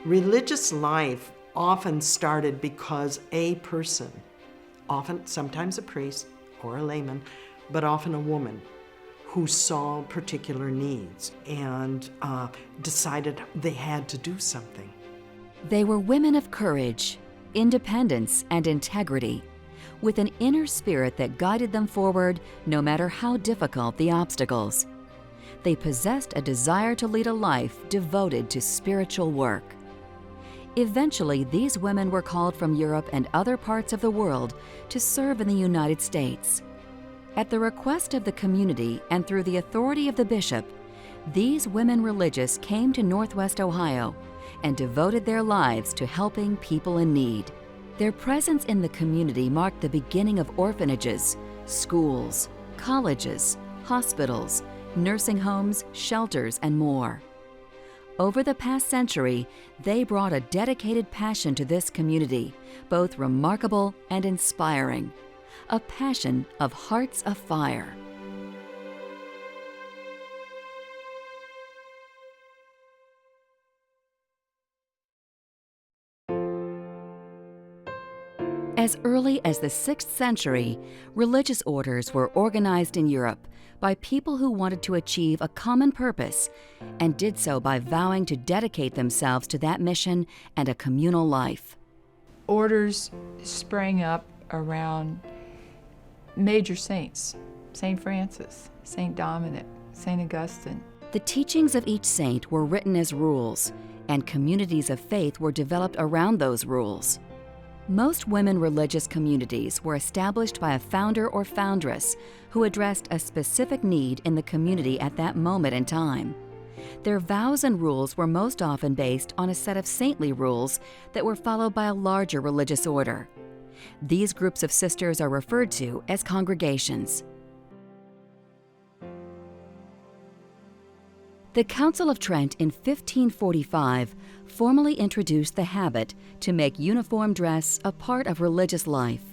Religious life often started because a person, sometimes a priest or a layman, but often a woman, who saw particular needs and decided they had to do something. They were women of courage, independence, and integrity, with an inner spirit that guided them forward no matter how difficult the obstacles. They possessed a desire to lead a life devoted to spiritual work. Eventually, these women were called from Europe and other parts of the world to serve in the United States. At the request of the community and through the authority of the bishop, these women religious came to Northwest Ohio and devoted their lives to helping people in need. Their presence in the community marked the beginning of orphanages, schools, colleges, hospitals, nursing homes, shelters, and more. Over the past century, they brought a dedicated passion to this community, both remarkable and inspiring, a passion of hearts afire. As early as the 6th century, religious orders were organized in Europe by people who wanted to achieve a common purpose and did so by vowing to dedicate themselves to that mission and a communal life. Orders sprang up around major saints, St. Francis, St. Dominic, St. Augustine. The teachings of each saint were written as rules, and communities of faith were developed around those rules. Most women religious communities were established by a founder or foundress who addressed a specific need in the community at that moment in time. Their vows and rules were most often based on a set of saintly rules that were followed by a larger religious order. These groups of sisters are referred to as congregations. The Council of Trent in 1545 formally introduced the habit to make uniform dress a part of religious life.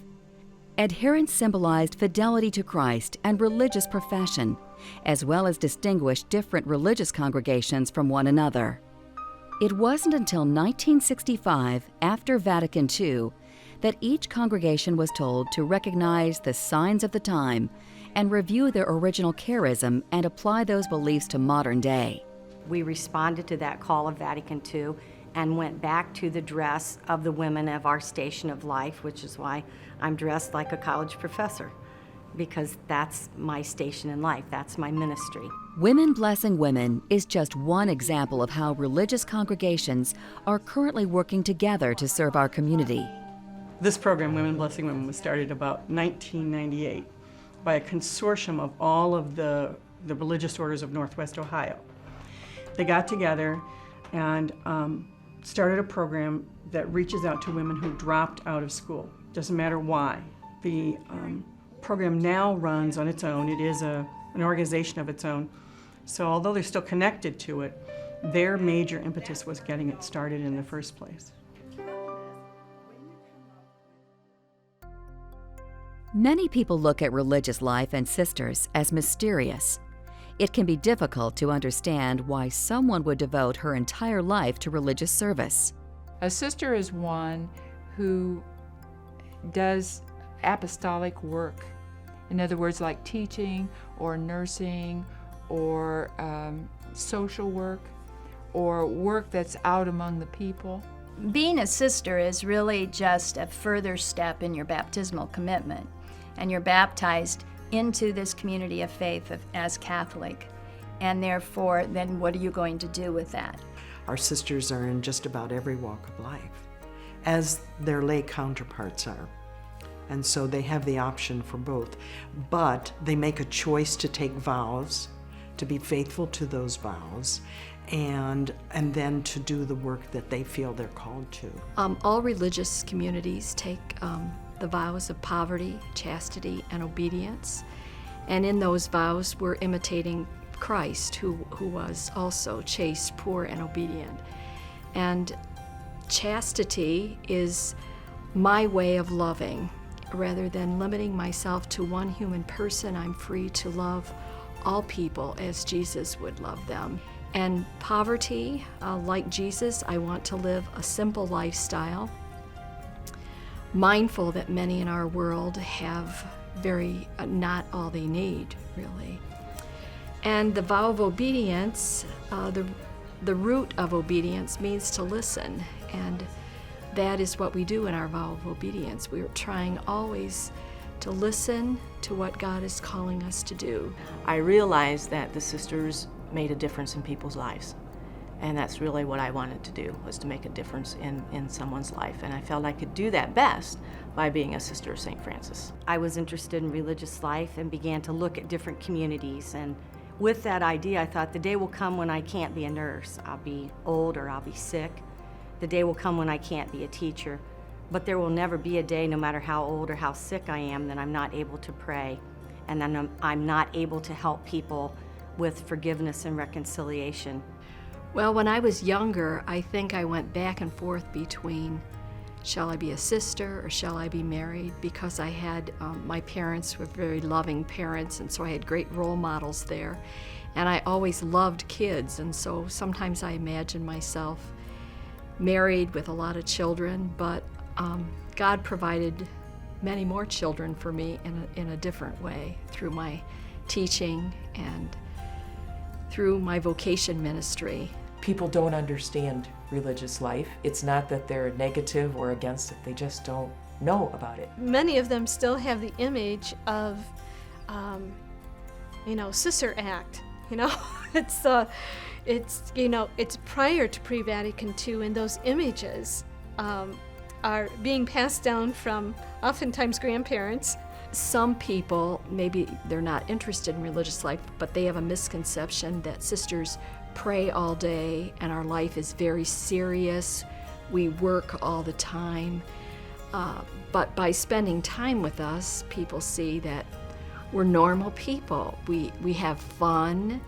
Adherence symbolized fidelity to Christ and religious profession, as well as distinguished different religious congregations from one another. It wasn't until 1965, after Vatican II, that each congregation was told to recognize the signs of the time and review their original charism and apply those beliefs to modern day. We responded to that call of Vatican II and went back to the dress of the women of our station of life, which is why I'm dressed like a college professor, because that's my station in life, that's my ministry. Women Blessing Women is just one example of how religious congregations are currently working together to serve our community. This program, Women Blessing Women, was started about 1998 by a consortium of all of the religious orders of Northwest Ohio. They got together and started a program that reaches out to women who dropped out of school. Doesn't matter why. The program now runs on its own. It is an organization of its own. So although they're still connected to it, their major impetus was getting it started in the first place. Many people look at religious life and sisters as mysterious. It can be difficult to understand why someone would devote her entire life to religious service. A sister is one who does apostolic work. In other words, like teaching or nursing or social work or work that's out among the people. Being a sister is really just a further step in your baptismal commitment, and you're baptized into this community of faith as Catholic, and therefore then what are you going to do with that? Our sisters are in just about every walk of life, as their lay counterparts are. And so they have the option for both, but they make a choice to take vows, to be faithful to those vows, and then to do the work that they feel they're called to. All religious communities take the vows of poverty, chastity, and obedience. And in those vows, we're imitating Christ, who was also chaste, poor, and obedient. And chastity is my way of loving. Rather than limiting myself to one human person, I'm free to love all people as Jesus would love them. And poverty, like Jesus, I want to live a simple lifestyle, mindful that many in our world have not all they need, really. And the vow of obedience, the root of obedience means to listen, and that is what we do in our vow of obedience. We're trying always to listen to what God is calling us to do. I realized that the sisters made a difference in people's lives, and that's really what I wanted to do, was to make a difference in someone's life, and I felt I could do that best by being a Sister of St. Francis. I was interested in religious life and began to look at different communities, and with that idea I thought the day will come when I can't be a nurse. I'll be old or I'll be sick. The day will come when I can't be a teacher, but there will never be a day, no matter how old or how sick I am, that I'm not able to pray, and then I'm not able to help people with forgiveness and reconciliation. Well, when I was younger, I think I went back and forth between shall I be a sister or shall I be married, because I had, my parents were very loving parents, and so I had great role models there. And I always loved kids, and so sometimes I imagined myself married with a lot of children, but God provided many more children for me in a different way through my teaching and through my vocation ministry. People don't understand religious life. It's not that they're negative or against it, they just don't know about it. Many of them still have the image of, Sister Act, it's prior to pre-Vatican II, and those images are being passed down from oftentimes grandparents. Some people, maybe they're not interested in religious life, but they have a misconception that sisters pray all day and our life is very serious. We work all the time. But by spending time with us, people see that we're normal people. We have fun.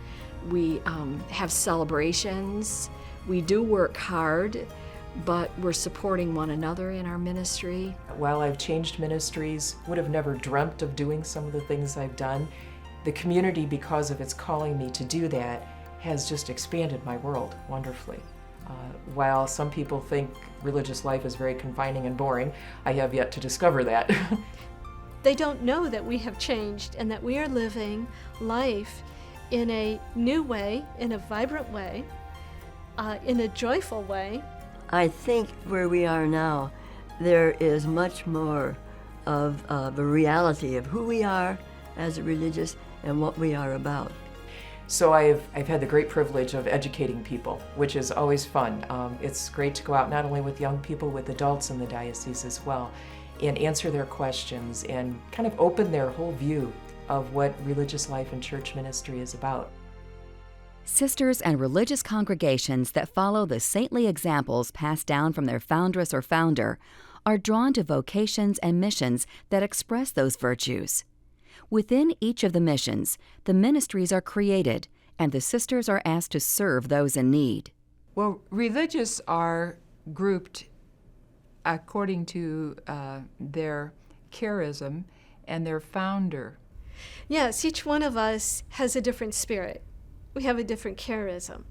We have celebrations. We do work hard, but we're supporting one another in our ministry. While I've changed ministries, would have never dreamt of doing some of the things I've done, the community, because of its calling me to do that, has just expanded my world wonderfully. While some people think religious life is very confining and boring, I have yet to discover that. They don't know that we have changed and that we are living life in a new way, in a vibrant way, in a joyful way. I think where we are now, there is much more of a reality of who we are as a religious and what we are about. So I've had the great privilege of educating people, which is always fun. It's great to go out not only with young people, with adults in the diocese as well, and answer their questions and kind of open their whole view of what religious life and church ministry is about. Sisters and religious congregations that follow the saintly examples passed down from their foundress or founder are drawn to vocations and missions that express those virtues. Within each of the missions, the ministries are created, and the sisters are asked to serve those in need. Well, religious are grouped according to their charism and their founder. Yes, each one of us has a different spirit. We have a different charism.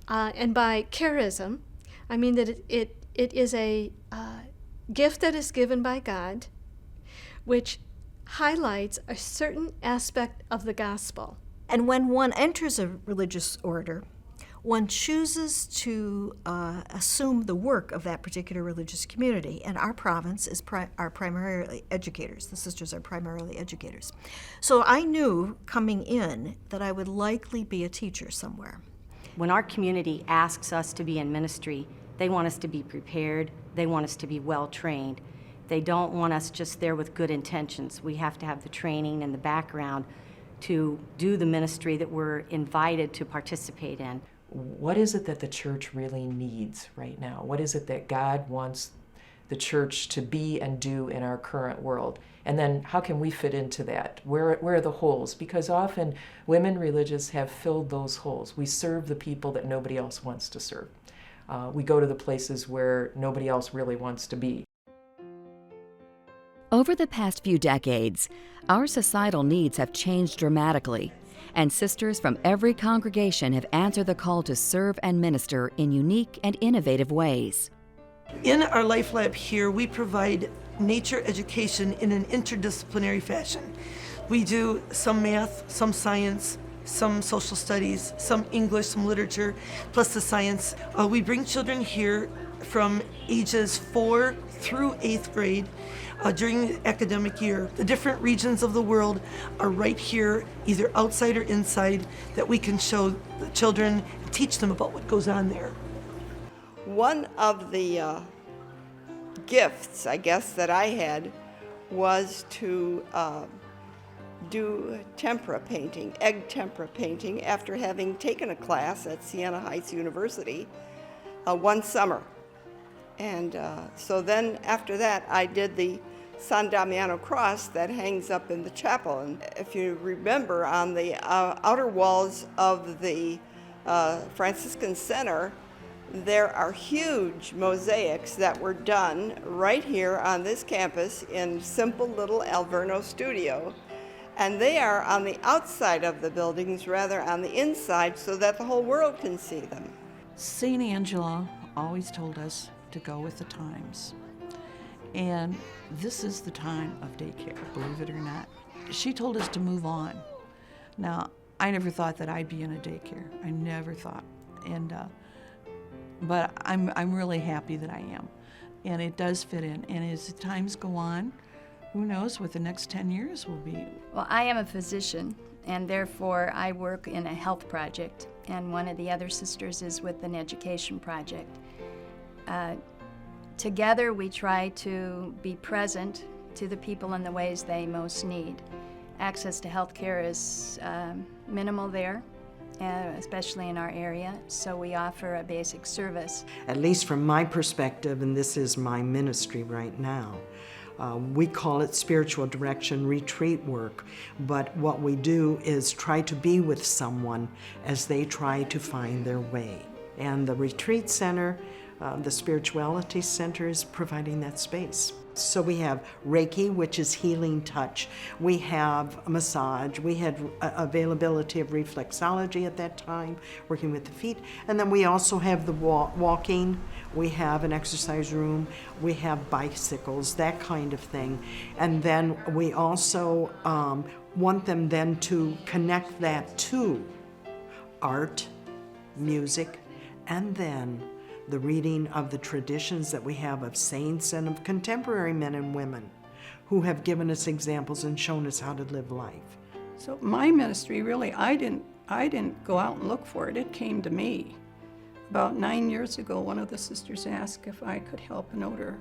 And by charism, I mean that it is a gift that is given by God, which highlights a certain aspect of the gospel. And when one enters a religious order, one chooses to assume the work of that particular religious community. And our province are primarily educators. The sisters are primarily educators. So I knew coming in that I would likely be a teacher somewhere. When our community asks us to be in ministry, they want us to be prepared. They want us to be well trained. They don't want us just there with good intentions. We have to have the training and the background to do the ministry that we're invited to participate in. What is it that the church really needs right now? What is it that God wants the church to be and do in our current world? And then how can we fit into that? Where are the holes? Because often women religious have filled those holes. We serve the people that nobody else wants to serve. We go to the places where nobody else really wants to be. Over the past few decades, our societal needs have changed dramatically, and sisters from every congregation have answered the call to serve and minister in unique and innovative ways. In our Life Lab here, we provide nature education in an interdisciplinary fashion. We do some math, some science, some social studies, some English, some literature, plus the science. We bring children here from ages 4 through 8th grade during the academic year. The different regions of the world are right here, either outside or inside, that we can show the children and teach them about what goes on there. One of the gifts, I guess, that I had was to do tempera painting, egg tempera painting, after having taken a class at Siena Heights University one summer. And so then after that, I did the San Damiano cross that hangs up in the chapel. And if you remember, on the outer walls of the Franciscan Center, there are huge mosaics that were done right here on this campus in simple little Alverno studio. And they are on the outside of the buildings rather on the inside so that the whole world can see them. St. Angela always told us to go with the times. And this is the time of daycare, believe it or not. She told us to move on. Now, I never thought that I'd be in a daycare. I never thought. And but I'm really happy that I am. And it does fit in. And as times go on, who knows what the next 10 years will be. Well, I am a physician, and therefore I work in a health project, and one of the other sisters is with an education project. Together we try to be present to the people in the ways they most need. Access to health care is minimal there, especially in our area, so we offer a basic service. At least from my perspective, and this is my ministry right now, we call it spiritual direction retreat work, but what we do is try to be with someone as they try to find their way. And the retreat center, the spirituality center, is providing that space. So we have Reiki, which is healing touch. We have massage. We had availability of reflexology at that time, working with the feet. And then we also have the walking. We have an exercise room. We have bicycles, that kind of thing. And then we also want them then to connect that to art, music, and then the reading of the traditions that we have of saints and of contemporary men and women who have given us examples and shown us how to live life. So my ministry, really, I didn't go out and look for it. It came to me. About 9 years ago, one of the sisters asked if I could help an older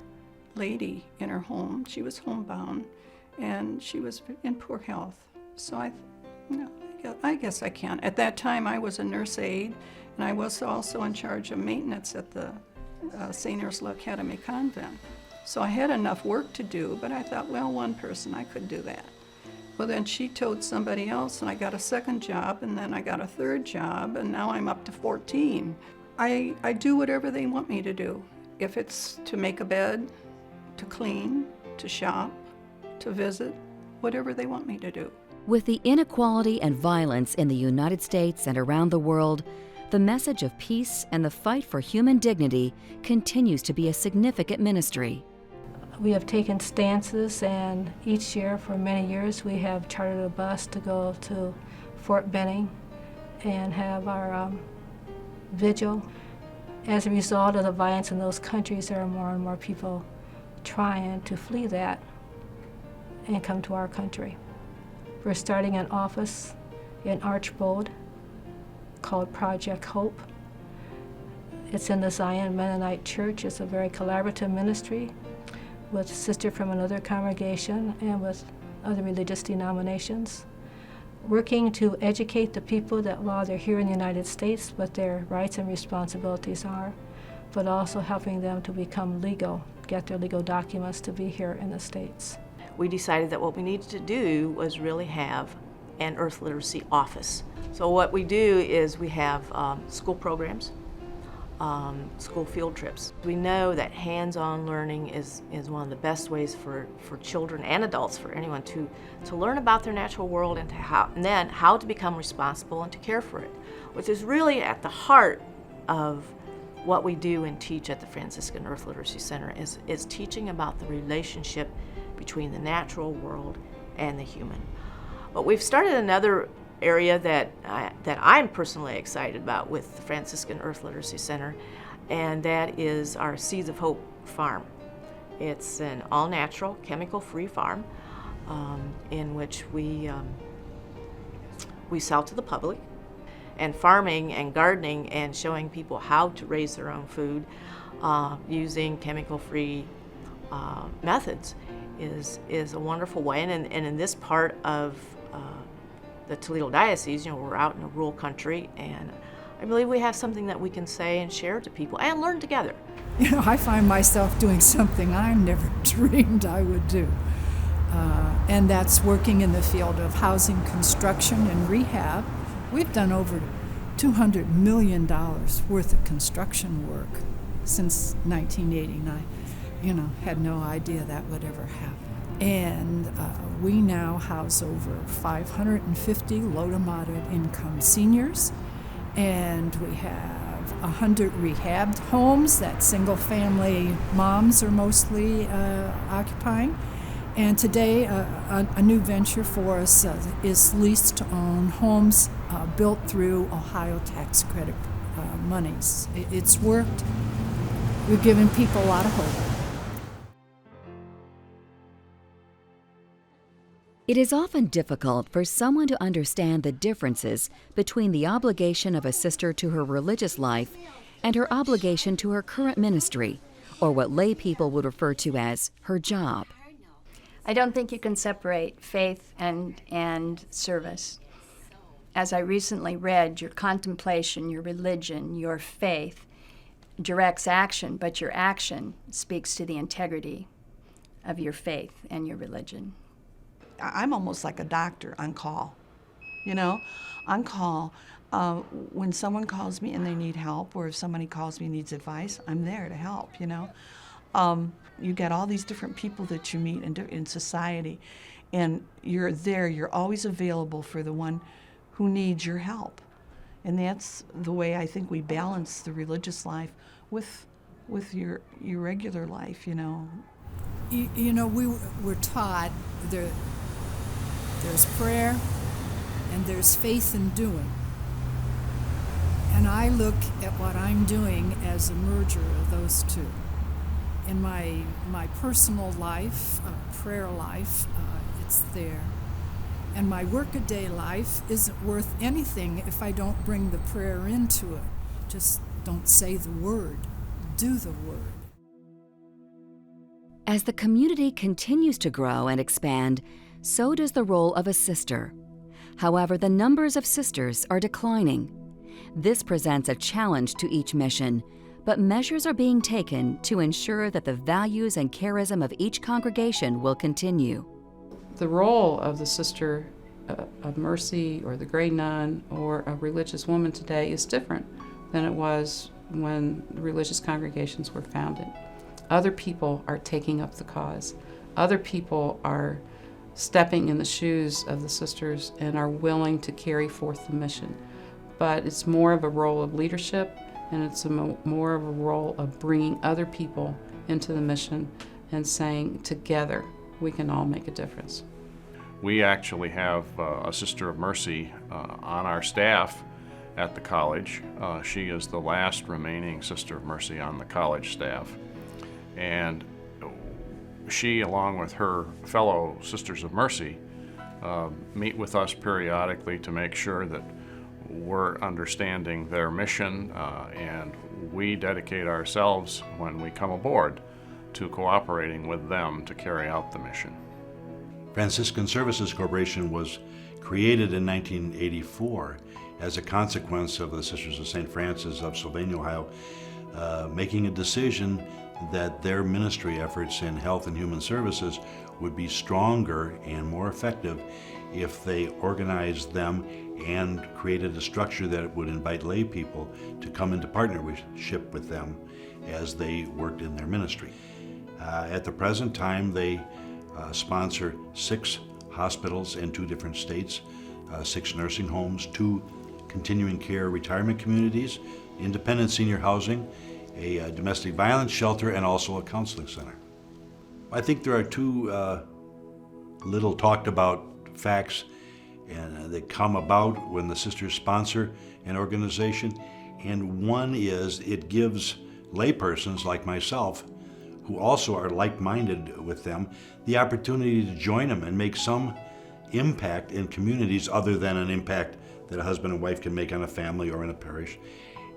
lady in her home. She was homebound, and she was in poor health. So I guess I can. At that time, I was a nurse aide, and I was also in charge of maintenance at the St. Ursula Academy Convent. So I had enough work to do, but I thought, well, one person, I could do that. Well, then she told somebody else, and I got a second job, and then I got a third job, and now I'm up to 14. I do whatever they want me to do. If it's to make a bed, to clean, to shop, to visit, whatever they want me to do. With the inequality and violence in the United States and around the world, the message of peace and the fight for human dignity continues to be a significant ministry. We have taken stances, and each year for many years we have chartered a bus to go to Fort Benning and have our vigil. As a result of the violence in those countries, there are more and more people trying to flee that and come to our country. We're starting an office in Archbold called Project Hope. It's in the Zion Mennonite Church. It's a very collaborative ministry with a sister from another congregation and with other religious denominations, working to educate the people that while they're here in the United States, what their rights and responsibilities are, but also helping them to become legal, get their legal documents to be here in the States. We decided that what we needed to do was really have an Earth Literacy office. So what we do is we have school programs. school field trips. We know that hands-on learning is one of the best ways for children and adults, for anyone to learn about their natural world and then how to become responsible and to care for it, which is really at the heart of what we do and teach at the Franciscan Earth Literacy Center is teaching about the relationship between the natural world and the human. But we've started another area that I'm personally excited about with the Franciscan Earth Literacy Center, and that is our Seeds of Hope farm. It's an all-natural, chemical-free farm in which we sell to the public. And farming and gardening and showing people how to raise their own food using chemical-free methods is a wonderful way. And in this part of the Toledo Diocese, we're out in a rural country, and I believe we have something that we can say and share to people and learn together. I find myself doing something I never dreamed I would do. And that's working in the field of housing construction and rehab. We've done over $200 million worth of construction work since 1989. Had no idea that would ever happen. And we now house over 550 low to moderate income seniors, and we have 100 rehabbed homes that single family moms are mostly occupying. And today, a new venture for us is lease-to-own homes built through Ohio tax credit monies. It's worked. We've given people a lot of hope. It is often difficult for someone to understand the differences between the obligation of a sister to her religious life and her obligation to her current ministry, or what lay people would refer to as her job. I don't think you can separate faith and service. As I recently read, your contemplation, your religion, your faith directs action, but your action speaks to the integrity of your faith and your religion. I'm almost like a doctor on call, on call. When someone calls me and they need help, or if somebody calls me and needs advice, I'm there to help, You get all these different people that you meet in society, and you're there, you're always available for the one who needs your help. And that's the way I think we balance the religious life with your regular life, We were taught there's prayer and there's faith in doing. And I look at what I'm doing as a merger of those two. In my personal life, prayer life, it's there. And my workaday life isn't worth anything if I don't bring the prayer into it. Just don't say the word, do the word. As the community continues to grow and expand, so does the role of a sister. However, the numbers of sisters are declining. This presents a challenge to each mission, but measures are being taken to ensure that the values and charism of each congregation will continue. The role of the Sister of Mercy or the Grey Nun or a religious woman today is different than it was when religious congregations were founded. Other people are taking up the cause. Other people are stepping in the shoes of the sisters and are willing to carry forth the mission. But it's more of a role of leadership, and it's more of a role of bringing other people into the mission and saying, together, we can all make a difference. We actually have a Sister of Mercy on our staff at the college. She is the last remaining Sister of Mercy on the college staff. And she, along with her fellow Sisters of Mercy, meet with us periodically to make sure that we're understanding their mission, and we dedicate ourselves when we come aboard to cooperating with them to carry out the mission. Franciscan Services Corporation was created in 1984 as a consequence of the Sisters of St. Francis of Sylvania, Ohio, making a decision that their ministry efforts in health and human services would be stronger and more effective if they organized them and created a structure that would invite lay people to come into partnership with them as they worked in their ministry. At the present time, they sponsor 6 hospitals in 2 different states, 6 nursing homes, 2 continuing care retirement communities, independent senior housing, a domestic violence shelter, and also a counseling center. I think there are 2 little talked about facts that come about when the sisters sponsor an organization, and one is it gives laypersons like myself, who also are like-minded with them, the opportunity to join them and make some impact in communities other than an impact that a husband and wife can make on a family or in a parish.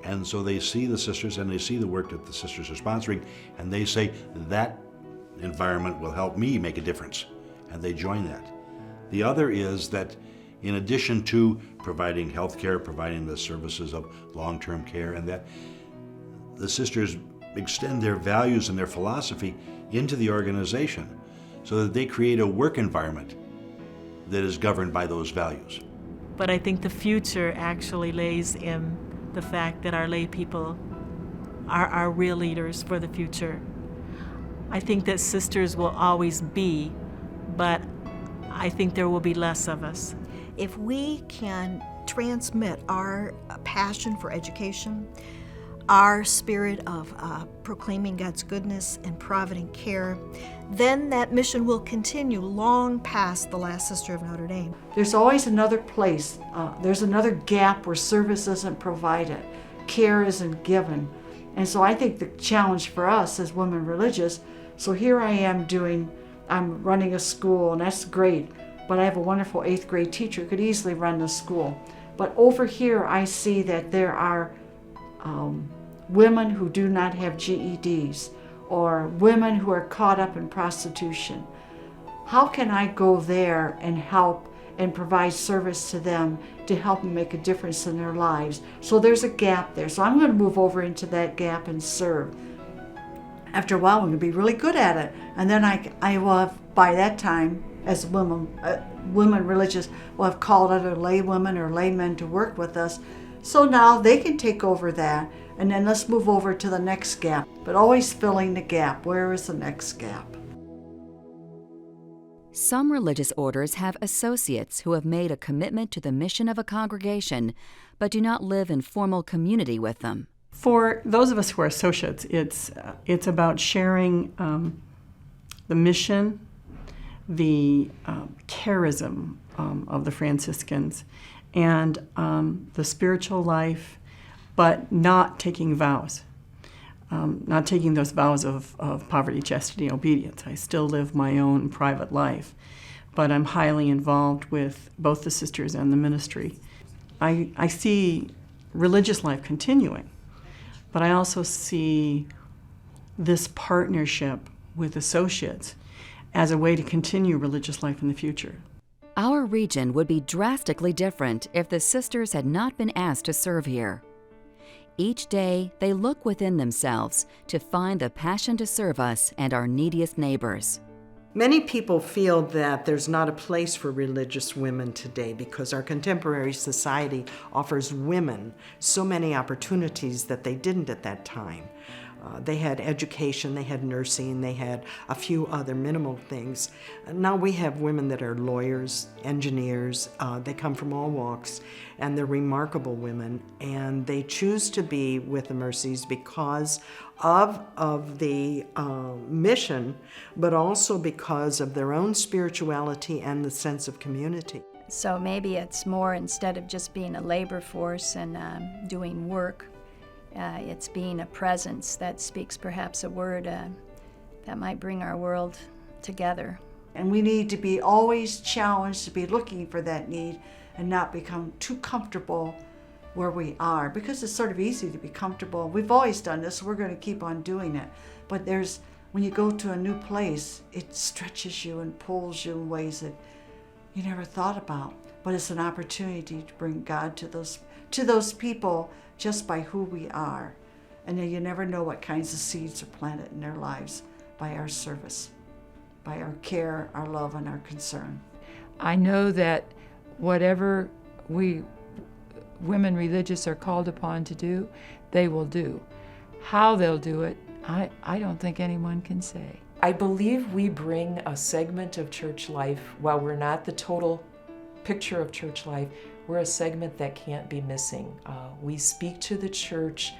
And so they see the sisters and they see the work that the sisters are sponsoring, and they say, that environment will help me make a difference, and they join that. The other is that in addition to providing health care, providing the services of long-term care, and that the sisters extend their values and their philosophy into the organization so that they create a work environment that is governed by those values. But I think the future actually lays in the fact that our lay people are our real leaders for the future. I think that sisters will always be, but I think there will be less of us. If we can transmit our passion for education, our spirit of proclaiming God's goodness and provident care, then that mission will continue long past the last Sister of Notre Dame. There's always another place, there's another gap where service isn't provided, care isn't given. And so I think the challenge for us as women religious, so here I am I'm running a school, and that's great, but I have a wonderful 8th grade teacher who could easily run the school. But over here I see that there are women who do not have GEDs, or women who are caught up in prostitution. How can I go there and help and provide service to them to help them make a difference in their lives? So there's a gap there. So I'm going to move over into that gap and serve. After a while, I'm going to be really good at it. And then I will have, by that time, as women religious, will have called other lay women or laymen to work with us. So now they can take over that, and then let's move over to the next gap, but always filling the gap. Where is the next gap? Some religious orders have associates who have made a commitment to the mission of a congregation, but do not live in formal community with them. For those of us who are associates, it's about sharing the mission, the charism of the Franciscans, and the spiritual life, but not taking vows, not taking those vows of poverty, chastity, and obedience. I still live my own private life, but I'm highly involved with both the sisters and the ministry. I see religious life continuing, but I also see this partnership with associates as a way to continue religious life in the future. Our region would be drastically different if the sisters had not been asked to serve here. Each day, they look within themselves to find the passion to serve us and our neediest neighbors. Many people feel that there's not a place for religious women today because our contemporary society offers women so many opportunities that they didn't at that time. They had education, they had nursing, they had a few other minimal things. Now we have women that are lawyers, engineers, they come from all walks, and they're remarkable women, and they choose to be with the Mercies because of the mission, but also because of their own spirituality and the sense of community. So maybe it's more, instead of just being a labor force and doing work, it's being a presence that speaks perhaps a word that might bring our world together. And we need to be always challenged to be looking for that need and not become too comfortable where we are, because it's sort of easy to be comfortable. We've always done this, so we're going to keep on doing it. But when you go to a new place, it stretches you and pulls you in ways that you never thought about. But it's an opportunity to bring God to those people just by who we are. And then you never know what kinds of seeds are planted in their lives by our service, by our care, our love, and our concern. I know that whatever women religious are called upon to do, they will do. How they'll do it, I don't think anyone can say. I believe we bring a segment of church life, while we're not the total picture of church life, we're a segment that can't be missing. We speak to the church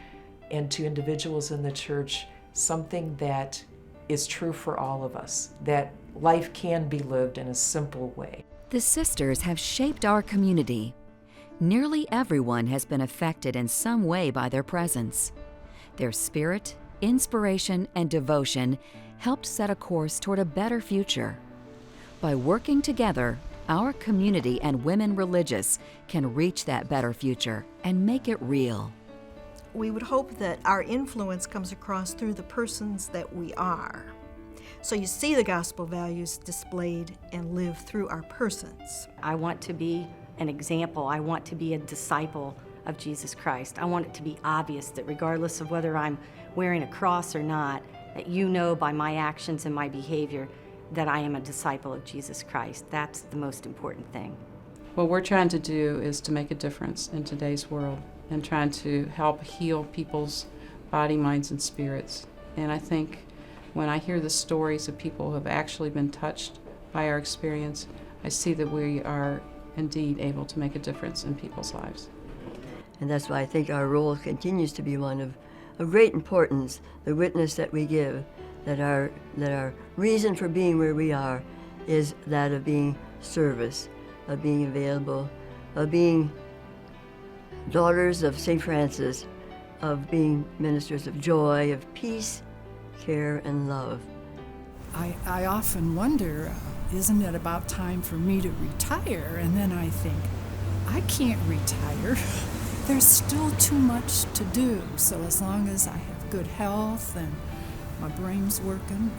and to individuals in the church something that is true for all of us, that life can be lived in a simple way. The sisters have shaped our community. Nearly everyone has been affected in some way by their presence. Their spirit, inspiration, and devotion helped set a course toward a better future. By working together, our community and women religious can reach that better future and make it real. We would hope that our influence comes across through the persons that we are. So you see the gospel values displayed and lived through our persons. I want to be an example. I want to be a disciple of Jesus Christ. I want it to be obvious that regardless of whether I'm wearing a cross or not, that you know by my actions and my behavior that I am a disciple of Jesus Christ. That's the most important thing. What we're trying to do is to make a difference in today's world and trying to help heal people's body, minds, and spirits. And I think when I hear the stories of people who have actually been touched by our experience, I see that we are indeed able to make a difference in people's lives. And that's why I think our role continues to be one of great importance, the witness that we give, that our reason for being where we are is that of being service, of being available, of being daughters of St. Francis, of being ministers of joy, of peace, care, and love. I often wonder, isn't it about time for me to retire? And then I think, I can't retire. There's still too much to do. So as long as I have good health and my brain's working,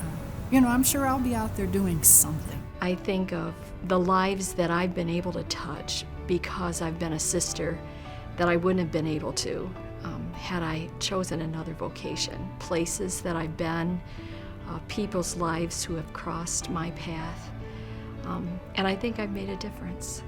I'm sure I'll be out there doing something. I think of the lives that I've been able to touch because I've been a sister that I wouldn't have been able to had I chosen another vocation. Places that I've been, people's lives who have crossed my path, and I think I've made a difference.